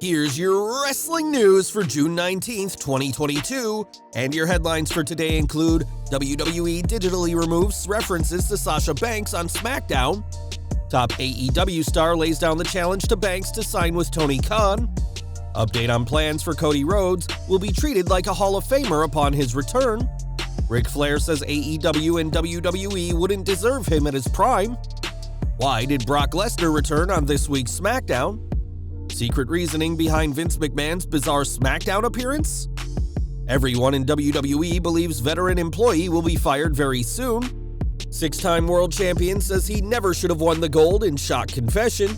Here's your wrestling news for June 19th, 2022, and your headlines for today include WWE digitally removes references to Sasha Banks on SmackDown, top AEW star lays down the challenge to Banks to sign with Tony Khan, update on plans for Cody Rhodes will be treated like a Hall of Famer upon his return, Ric Flair says AEW and WWE wouldn't deserve him at his prime, why did Brock Lesnar return on this week's SmackDown? Secret reasoning behind Vince McMahon's bizarre SmackDown appearance? Everyone in WWE believes veteran employee will be fired very soon. Six-time world champion says he never should have won the gold in shock confession.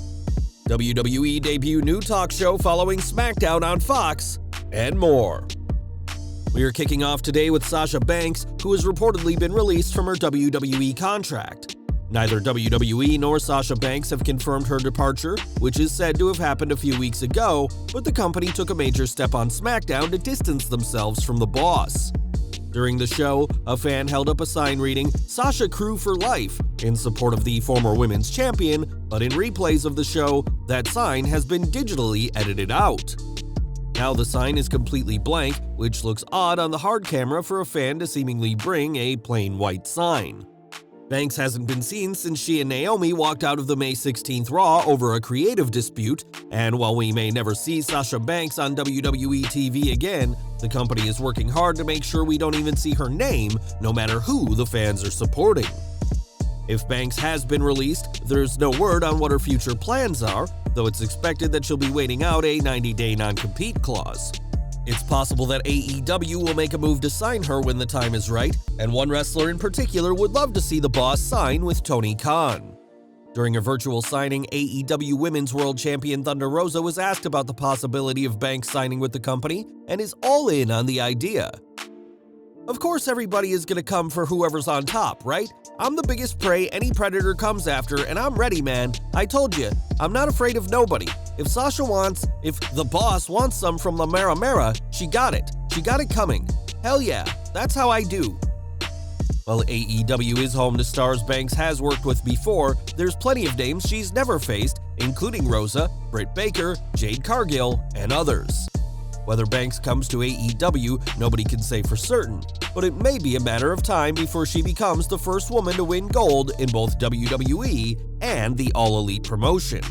WWE debut new talk show following SmackDown on Fox, and more. We are kicking off today with Sasha Banks, who has reportedly been released from her WWE contract. Neither WWE nor Sasha Banks have confirmed her departure, which is said to have happened a few weeks ago, but the company took a major step on SmackDown to distance themselves from the boss. During the show, a fan held up a sign reading, "Sasha Crew for Life," in support of the former women's champion, but in replays of the show, that sign has been digitally edited out. Now the sign is completely blank, which looks odd on the hard camera for a fan to seemingly bring a plain white sign. Banks hasn't been seen since she and Naomi walked out of the May 16th Raw over a creative dispute, and while we may never see Sasha Banks on WWE TV again, the company is working hard to make sure we don't even see her name, no matter who the fans are supporting. If Banks has been released, there's no word on what her future plans are, though it's expected that she'll be waiting out a 90-day non-compete clause. It's possible that AEW will make a move to sign her when the time is right, and one wrestler in particular would love to see the boss sign with Tony Khan. During a virtual signing, AEW Women's World Champion Thunder Rosa was asked about the possibility of Banks signing with the company and is all in on the idea. Of course everybody is gonna come for whoever's on top, right? I'm the biggest prey any predator comes after, and I'm ready, man. I told you, I'm not afraid of nobody. If the boss wants some from La Mera Mera, she got it. She got it coming. Hell yeah, that's how I do. While AEW is home to stars Banks has worked with before, there's plenty of names she's never faced, including Rosa, Britt Baker, Jade Cargill, and others. Whether Banks comes to AEW, nobody can say for certain, but it may be a matter of time before she becomes the first woman to win gold in both WWE and the All Elite promotion.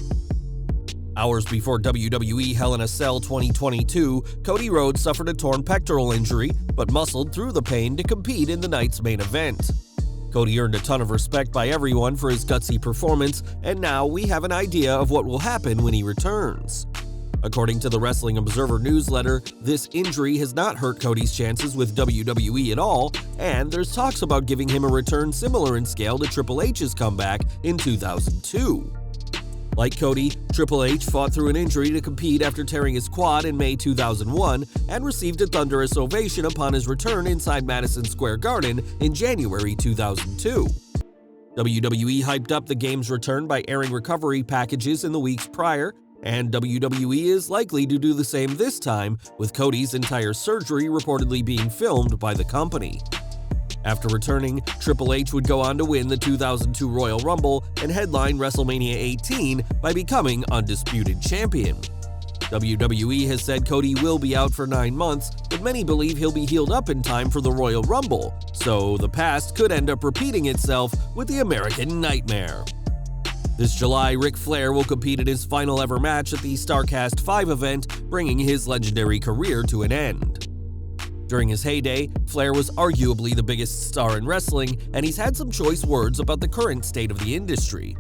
Hours before WWE Hell in a Cell 2022, Cody Rhodes suffered a torn pectoral injury, but muscled through the pain to compete in the night's main event. Cody earned a ton of respect by everyone for his gutsy performance, and now we have an idea of what will happen when he returns. According to the Wrestling Observer newsletter, this injury has not hurt Cody's chances with WWE at all, and there's talks about giving him a return similar in scale to Triple H's comeback in 2002. Like Cody, Triple H fought through an injury to compete after tearing his quad in May 2001 and received a thunderous ovation upon his return inside Madison Square Garden in January 2002. WWE hyped up the game's return by airing recovery packages in the weeks prior, and WWE is likely to do the same this time, with Cody's entire surgery reportedly being filmed by the company. After returning, Triple H would go on to win the 2002 Royal Rumble and headline WrestleMania 18 by becoming undisputed champion. WWE has said Cody will be out for 9 months, but many believe he'll be healed up in time for the Royal Rumble, so the past could end up repeating itself with the American Nightmare. This July, Ric Flair will compete in his final ever match at the StarCast 5 event, bringing his legendary career to an end. During his heyday, Flair was arguably the biggest star in wrestling, and he's had some choice words about the current state of the industry.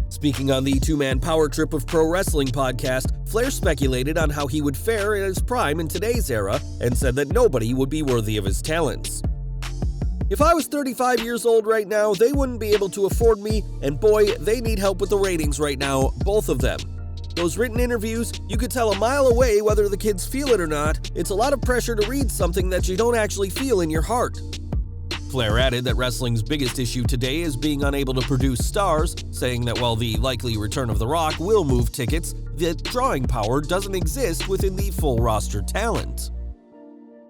Speaking on the two-man Power Trip of Pro Wrestling podcast, Flair speculated on how he would fare in his prime in today's era and said that nobody would be worthy of his talents. "If I was 35 years old right now, they wouldn't be able to afford me, and boy, they need help with the ratings right now, both of them. Those written interviews, you could tell a mile away whether the kids feel it or not. It's a lot of pressure to read something that you don't actually feel in your heart." Flair added that wrestling's biggest issue today is being unable to produce stars, saying that while the likely return of The Rock will move tickets, the drawing power doesn't exist within the full roster talent.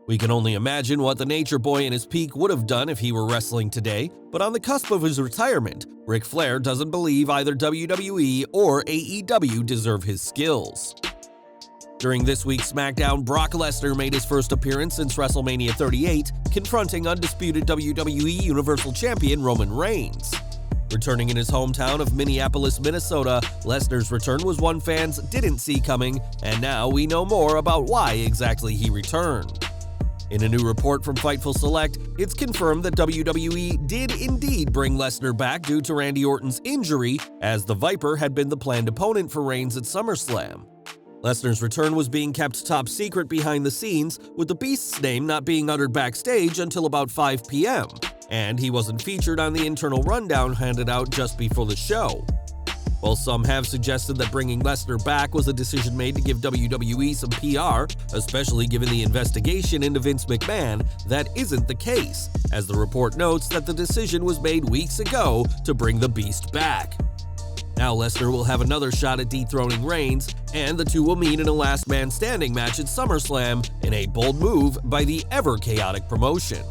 We can only imagine what the Nature Boy in his peak would have done if he were wrestling today, but on the cusp of his retirement, Ric Flair doesn't believe either WWE or AEW deserve his skills. During this week's SmackDown, Brock Lesnar made his first appearance since WrestleMania 38, confronting undisputed WWE Universal Champion Roman Reigns. Returning in his hometown of Minneapolis, Minnesota, Lesnar's return was one fans didn't see coming, and now we know more about why exactly he returned. In a new report from Fightful Select, it's confirmed that WWE did indeed bring Lesnar back due to Randy Orton's injury, as the Viper had been the planned opponent for Reigns at SummerSlam. Lesnar's return was being kept top secret behind the scenes, with the Beast's name not being uttered backstage until about 5 p.m., and he wasn't featured on the internal rundown handed out just before the show. While some have suggested that bringing Lesnar back was a decision made to give WWE some PR, especially given the investigation into Vince McMahon, that isn't the case, as the report notes that the decision was made weeks ago to bring the Beast back. Now Lesnar will have another shot at dethroning Reigns, and the two will meet in a last man standing match at SummerSlam in a bold move by the ever-chaotic promotion.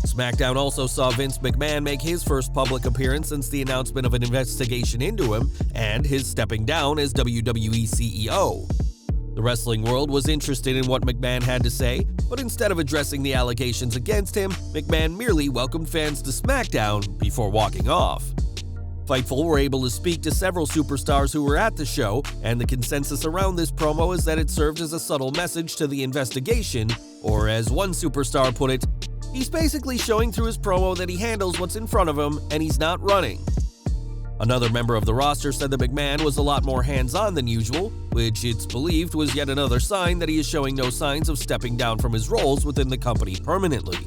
SmackDown also saw Vince McMahon make his first public appearance since the announcement of an investigation into him and his stepping down as WWE CEO. The wrestling world was interested in what McMahon had to say, but instead of addressing the allegations against him, McMahon merely welcomed fans to SmackDown before walking off. Fightful were able to speak to several superstars who were at the show, and the consensus around this promo is that it served as a subtle message to the investigation, or as one superstar put it, he's basically showing through his promo that he handles what's in front of him and he's not running. Another member of the roster said that McMahon was a lot more hands-on than usual, which it's believed was yet another sign that he is showing no signs of stepping down from his roles within the company permanently.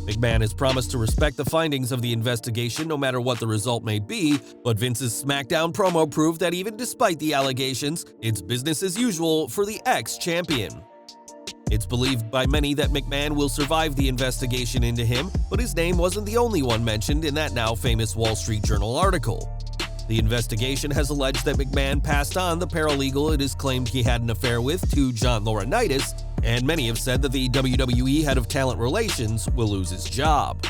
McMahon has promised to respect the findings of the investigation no matter what the result may be, but Vince's SmackDown promo proved that even despite the allegations, it's business as usual for the ex-champion. It's believed by many that McMahon will survive the investigation into him, but his name wasn't the only one mentioned in that now famous Wall Street Journal article. The investigation has alleged that McMahon passed on the paralegal it is claimed he had an affair with to John Laurinaitis, and many have said that the WWE head of talent relations will lose his job.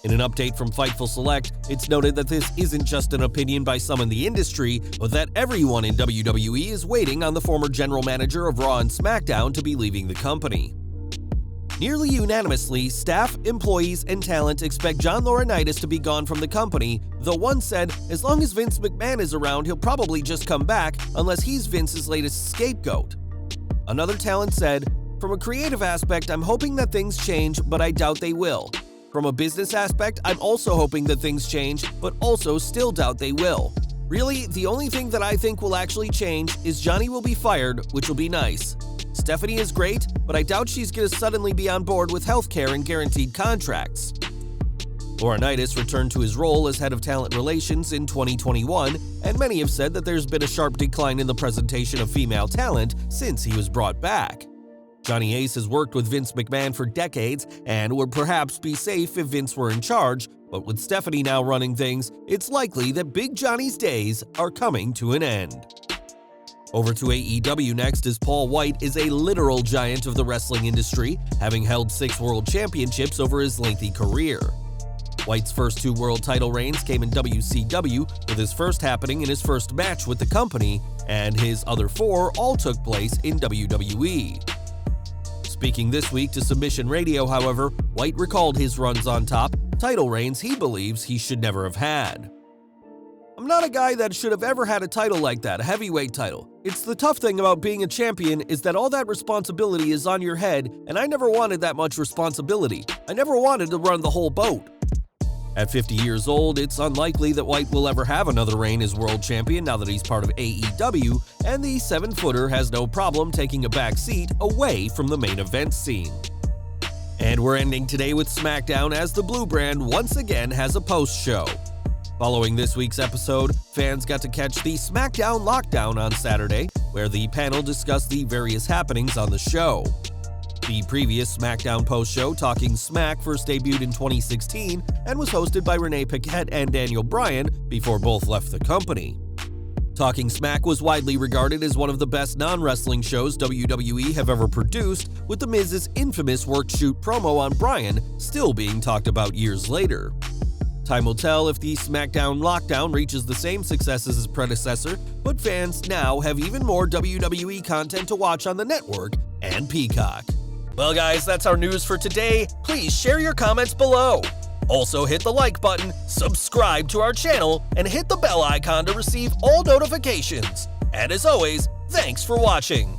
In an update from Fightful Select, it's noted that this isn't just an opinion by some in the industry, but that everyone in WWE is waiting on the former general manager of Raw and SmackDown to be leaving the company. Nearly unanimously, staff, employees, and talent expect John Laurinaitis to be gone from the company, though one said, as long as Vince McMahon is around, he'll probably just come back unless he's Vince's latest scapegoat. Another talent said, from a creative aspect, I'm hoping that things change, but I doubt they will. From a business aspect, I'm also hoping that things change, but also still doubt they will. Really, the only thing that I think will actually change is Johnny will be fired, which will be nice. Stephanie is great, but I doubt she's going to suddenly be on board with healthcare and guaranteed contracts. Laurinaitis returned to his role as head of talent relations in 2021, and many have said that there's been a sharp decline in the presentation of female talent since he was brought back. Johnny Ace has worked with Vince McMahon for decades and would perhaps be safe if Vince were in charge, but with Stephanie now running things, it's likely that Big Johnny's days are coming to an end. Over to AEW next, as Paul White is a literal giant of the wrestling industry, having held 6 world championships over his lengthy career. White's first 2 world title reigns came in WCW, with his first happening in his first match with the company, and his other 4 all took place in WWE. Speaking this week to Submission Radio, however, White recalled his runs on top, title reigns he believes he should never have had. I'm not a guy that should have ever had a title like that, a heavyweight title. It's the tough thing about being a champion is that all that responsibility is on your head, and I never wanted that much responsibility. I never wanted to run the whole boat. At 50 years old, it's unlikely that White will ever have another reign as world champion now that he's part of AEW, and the 7-footer has no problem taking a back seat away from the main event scene. And we're ending today with SmackDown as the Blue Brand once again has a post-show. Following this week's episode, fans got to catch the SmackDown Lockdown on Saturday, where the panel discussed the various happenings on the show. The previous SmackDown post-show, Talking Smack, first debuted in 2016 and was hosted by Renee Paquette and Daniel Bryan before both left the company. Talking Smack was widely regarded as one of the best non-wrestling shows WWE have ever produced, with The Miz's infamous work-shoot promo on Bryan still being talked about years later. Time will tell if the SmackDown lockdown reaches the same success as its predecessor, but fans now have even more WWE content to watch on the network and Peacock. Well guys, that's our news for today. Please share your comments below. Also hit the like button, subscribe to our channel, and hit the bell icon to receive all notifications. And as always, thanks for watching.